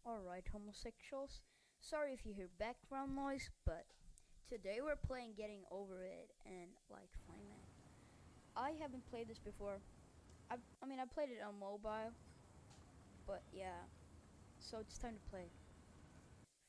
Alright, homosexuals. Sorry if you hear background noise, but today we're playing Getting Over It and like Flying Man. I haven't played this before. I played it on mobile, but yeah. So it's time to play.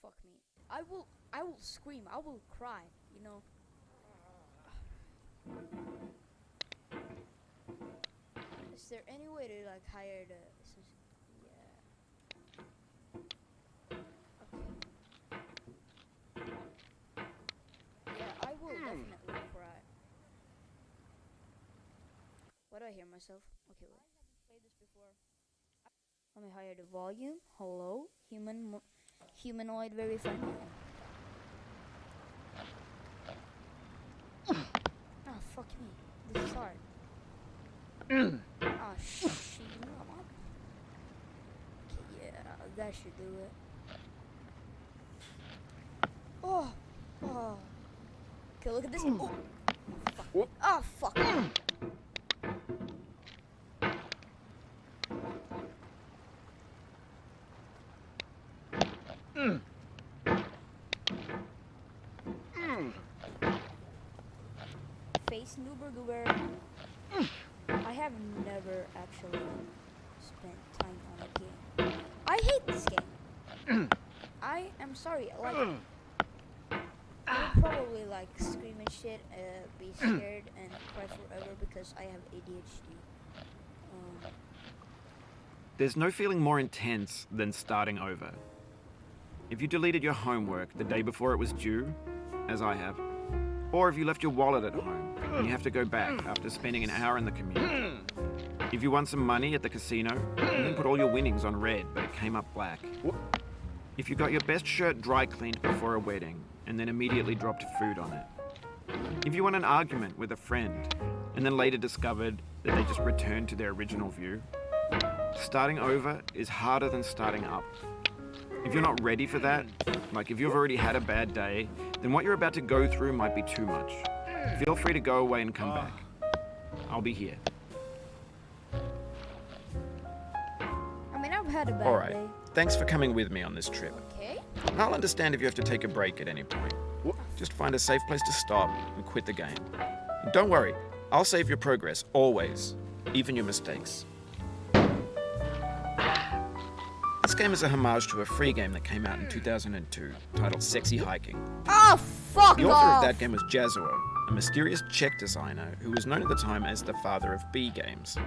Fuck me. I will scream. I will cry. You know. Is there any way to like hire the? Yeah. Okay. Yeah, I will definitely cry. Why do I hear myself? Okay, wait. I haven't played this before. Let me higher the volume. Hello, humanoid verified. Ah, fuck me. This is hard. Ah, shit. Okay, yeah, that should do it. Oh, oh. Okay, look at this. Oh, fuck. Ah, fuck. Face Noober Goober. I have never actually spent time on a game. I hate this game. I am sorry. Like, I would probably like scream and shit, be scared and cry forever because I have ADHD. There's no feeling more intense than starting over. If you deleted your homework the day before it was due, as I have, or if you left your wallet at home and you have to go back after spending an hour in the commute. If you won some money at the casino and then put all your winnings on red but it came up black. If you got your best shirt dry cleaned before a wedding and then immediately dropped food on it. If you won an argument with a friend and then later discovered that they just returned to their original view. Starting over is harder than starting up. If you're not ready for that, like if you've already had a bad day, then what you're about to go through might be too much. Feel free to go away and come back. I'll be here. I've had a bad Alright, day. thanks for coming with me on this trip. Okay. I'll understand if you have to take a break at any point. Just find a safe place to stop and quit the game. And don't worry, I'll save your progress, always. Even your mistakes. This game is a homage to a free game that came out in 2002, titled Sexy Hiking. Oh, fuck The author off! of that game was Jazuo, a mysterious Czech designer who was known at the time as the father of B games.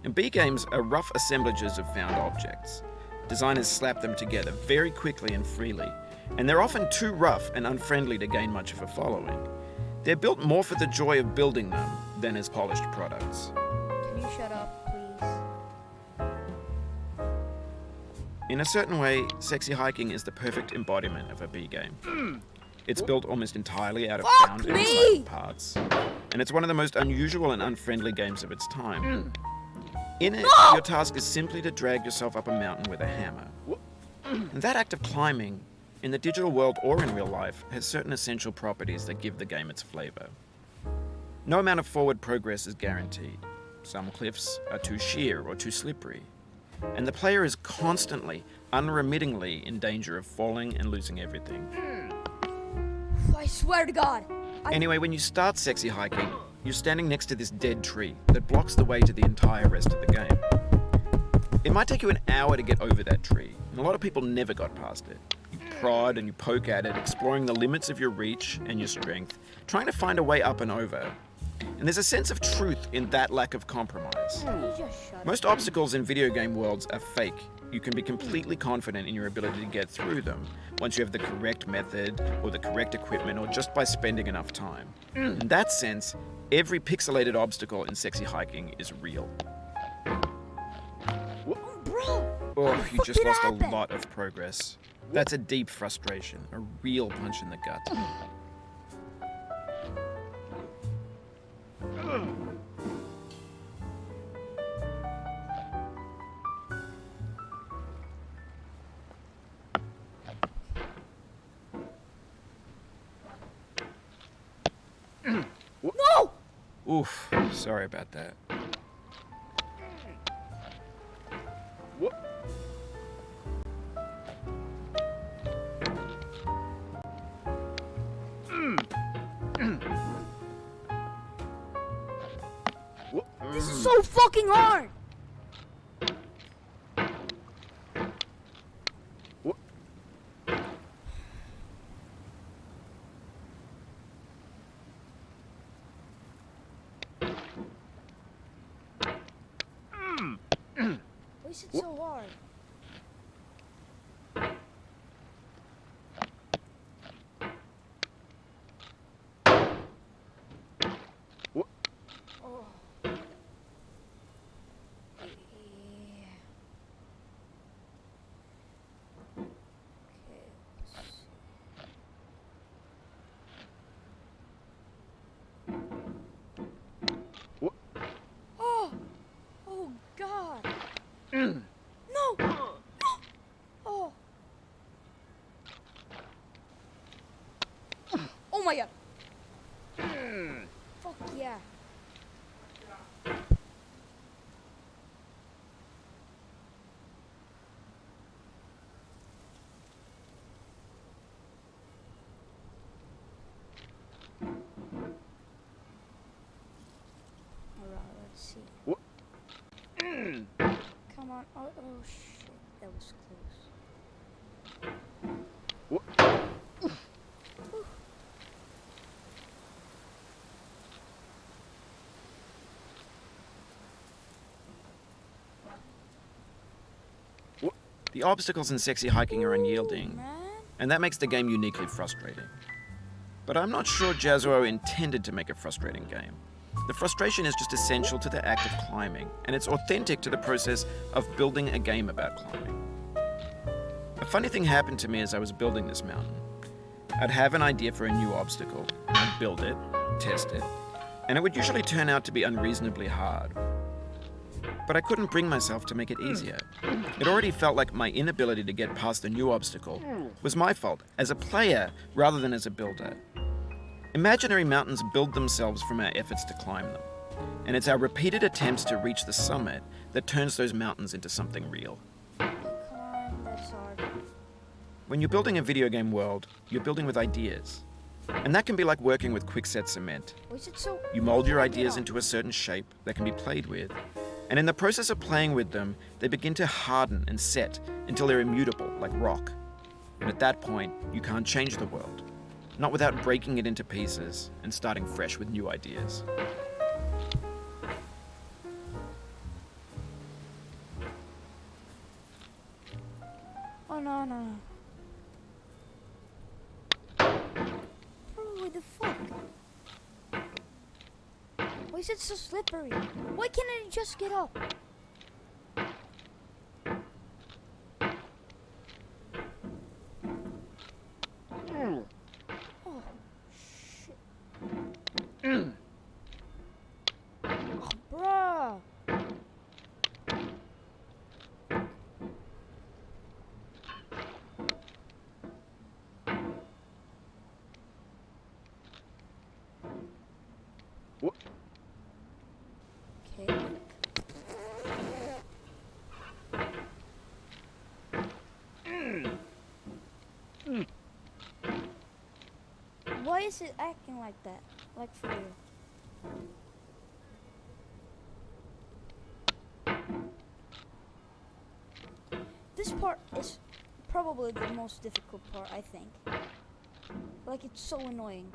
And B games are rough assemblages of found objects. Designers slap them together very quickly and freely, and they're often too rough and unfriendly to gain much of a following. They're built more for the joy of building them than as polished products. Can you shut up, please? In a certain way, Sexy Hiking is the perfect embodiment of a B game. It's built almost entirely out of Fuck found and me! recycled parts, and it's one of the most unusual and unfriendly games of its time. In it, your task is simply to drag yourself up a mountain with a hammer. And that act of climbing, in the digital world or in real life, has certain essential properties that give the game its flavor. No amount of forward progress is guaranteed. Some cliffs are too sheer or too slippery. And the player is constantly, unremittingly in danger of falling and losing everything. I swear to God. Anyway, when you start Sexy Hiking, you're standing next to this dead tree that blocks the way to the entire rest of the game. It might take you an hour to get over that tree, and a lot of people never got past it. You prod and you poke at it, exploring the limits of your reach and your strength, trying to find a way up and over. And there's a sense of truth in that lack of compromise. Can you just shut Most obstacles in video game worlds are fake. You can be completely confident in your ability to get through them once you have the correct method or the correct equipment or just by spending enough time. In that sense, every pixelated obstacle in Sexy Hiking is real. Bro! Oh, you just did lost happen? a lot of progress. That's a deep frustration, a real punch in the gut. No! Oof, sorry about that. This is so fucking hard! Why is it so hard? Oh. Yeah. Okay, let's see. Oh! Oh God! No! No! Oh! Oh my God! Fuck yeah! Alright, let's see. Come on. Oh, oh shit. That was close. The obstacles in Sexy Hiking are unyielding, Man. and that makes the game uniquely frustrating. But I'm not sure Jazzuo intended to make a frustrating game. The frustration is just essential to the act of climbing, and it's authentic to the process of building a game about climbing. A funny thing happened to me as I was building this mountain. I'd have an idea for a new obstacle, I'd build it, test it, and it would usually turn out to be unreasonably hard. But I couldn't bring myself to make it easier. It already felt like my inability to get past the new obstacle was my fault as a player rather than as a builder. Imaginary mountains build themselves from our efforts to climb them, and it's our repeated attempts to reach the summit that turns those mountains into something real. Come on, that's hard. When you're building a video game world, you're building with ideas. And that can be like working with quickset cement. Why is it so? You mold your ideas into a certain shape that can be played with, and in the process of playing with them, they begin to harden and set until they're immutable, like rock. And at that point, you can't change the world. Not without breaking it into pieces and starting fresh with new ideas. Oh no, no, no. Bro, what the fuck? Why is it so slippery? Why can't I just get up? Oh, shit. Oh, bruh. Okay. Why is it acting like that? Like for real? This part is probably the most difficult part, I think. Like, it's so annoying.